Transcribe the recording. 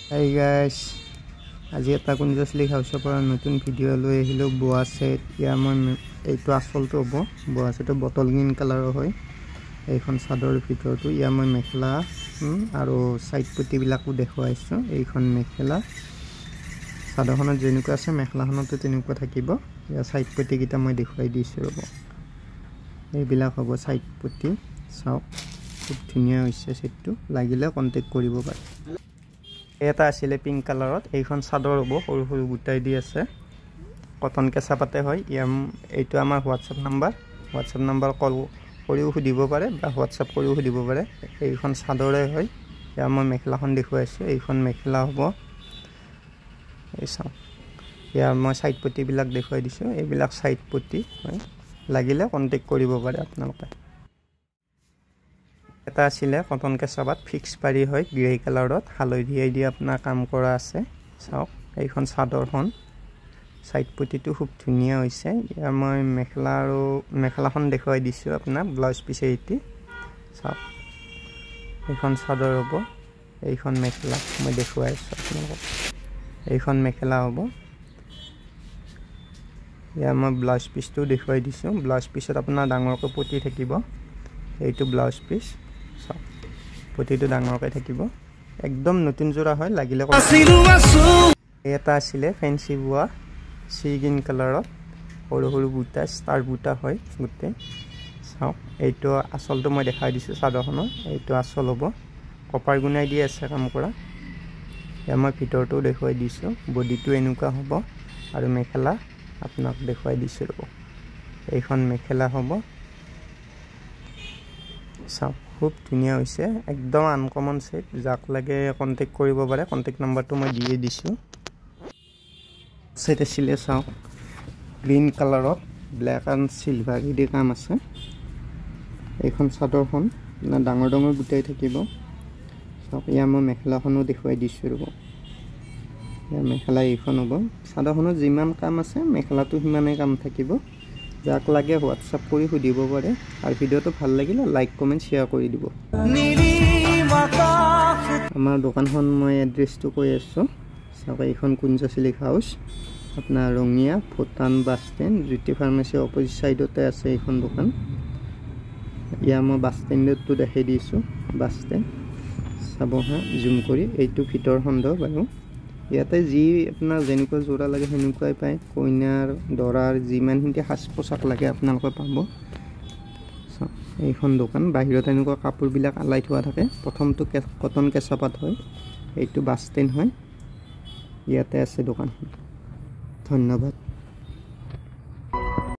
Hey guys, আজি এটা কুঞ্জশ্লী হাউচৰ পৰা নতুন ভিডিঅ' লৈ আহিলো বোৱা সেট ইয়া মই এইটো আসলটো হ'ব বোৱা সেটটো বটল গ্ৰীণ কালাৰৰ হয় এইখন চাদৰ ভিতৰটো ইয়া মই মেখেলা আৰু সাইড পটি বিলাকও দেখুৱাইছো এইখন মেখেলা চাদৰখনত যেনেকুৱা আছে মেখেলাখনতো তেনেকুৱা থাকিব ইয়া সাইড পটি কিটা মই দেখুৱাই দিছো ৰব এইবিলাক হ'ব সাইড পটি চাওক খুব ধুনীয়া হৈছে সেটটো লাগিলে কন্টাক্ট কৰিব পাৰে এটা আছিল পিঙ্ক কালাৰত এইখন চাদৰ হ'ব সৰু সৰু গুটাই দি আছে কটন কেঁচা পাতে হয় এইটো আমাৰ হোৱাটছআপ নাম্বাৰ কল কৰিও সুধিব পাৰে বা হোৱাটছআপ কৰিও সুধিব পাৰে এইখন চাদৰে হয় ইয়া মই মেখেলাখন দেখুৱাইছো এইখন মেখেলা হ'ব এই চাও ইয়া মই সাইড পটি বিলাক দেখুৱাই দিছো এইবিলাক সাইড পটি হয় লাগিলে কন্টাক্ট কৰিব পাৰে আপোনালোকে এটা আছিলে কটন কেঁচাপাত ফিক্স পাৰি হয় গ্ৰে কালাৰত হালধীয়া দি আপোনাৰ কাম কৰা আছে চাওক এইখন চাদৰখন সাইড পটিটো খুব ধুনীয়া হৈছে ইয়াৰ মই মেখেলা আৰু মেখেলাখন দেখুৱাই দিছো আপোনাৰ ব্লাউজ পিছে এটি চাওক এইখন চাদৰ হ'ব এইখন মেখেলা মই দেখুৱাই আছো আপোনালোকক এইখন মেখেলা হ'ব ইয়াৰ মই ব্লাউজ পিছটো দেখুৱাই দিছো ব্লাউজ পিছত আপোনাৰ ডাঙৰকৈ পটি থাকিব এইটো ব্লাউজ পিছ পটিটো ডাঙৰকৈ থাকিব একদম নতুন জোৰা হয় লাগিলে এটা আছিলে ফেন্সি বোৱা সি গ্ৰীণ কালাৰত সৰু সৰু বুটা ষ্টাৰ বুটা হয় গুটে চাওক এইটো আসলটো মই দেখাই দিছো চাদৰখনৰ এইটো আসল হ'ব কপাৰ গুনাই দি আছে কাম কৰা ইয়া মই ভিতৰটো দেখুৱাই দিছো বডিটো এনেকুৱা হ'ব আৰু মেখেলা আপোনাক দেখুৱাই দিছো ৰব এইখন মেখেলা হ'ব চাওক খুব ধুনীয়া হৈছে একদম আনকমন সেট যাক লাগে কন্টাক্ট কৰিব পাৰে কন্টাক্ট নাম্বাৰটো মই দিয়ে দিছো সেট আছিল চাওক গ্ৰীণ কালাৰত ব্ল্যাক এন্ড সিলভাৰ দি কাম আছে এইখন চাদৰখন না ডাঙৰ ডাঙৰ গুটাই থাকিব চাওক ইয়া মই মেখেলাখনো দেখুৱাই দিছো ৰব ইয়া মেখেলা এইখন হ'ব চাদৰখনত যিমান কাম আছে মেখেলাটো সিমানে কাম থাকিব যাক লাগে হোৱাটছআপ কৰি সুধিব পাৰে আৰু ভিডিওটো ভাল লাগিলে লাইক কমেন্ট শেয়াৰ কৰি দিব আমাৰ দোকানখন মই এড্ৰেছটো কৈ আছো চাওক এইখন কুঞ্জশ্লী হাউচ আপোনাৰ ৰঙিয়া ভুটান বাস ষ্টেণ্ড জ্যোতি ফাৰ্মাসী অপজিট সাইডতে আছে এইখন দোকান ইয়া মই বাস ষ্টেণ্ডটো দেখাই দিছো বাস ষ্টেণ্ড চাব হা জুম কৰি এইটো ভিতৰ খণ্ড বাৰু ইয়াতে যি আপোনাৰ যেনেকুৱা জোৰা লাগে হেনুকুৱাই পায় কইনাৰ দৰাৰ যিমানখিনি সাজ পোছাক লাগে আপোনালোকে পাব এইখন দোকান বাহিৰত এনেকুৱা কাপোৰ বিলাক আলাই থোৱা থাকে প্ৰথমটো কটন কেঁচাপাত হয় এইটো বাস ষ্টেণ্ড হয় ইয়াতে আছে দোকানখন ধন্যবাদ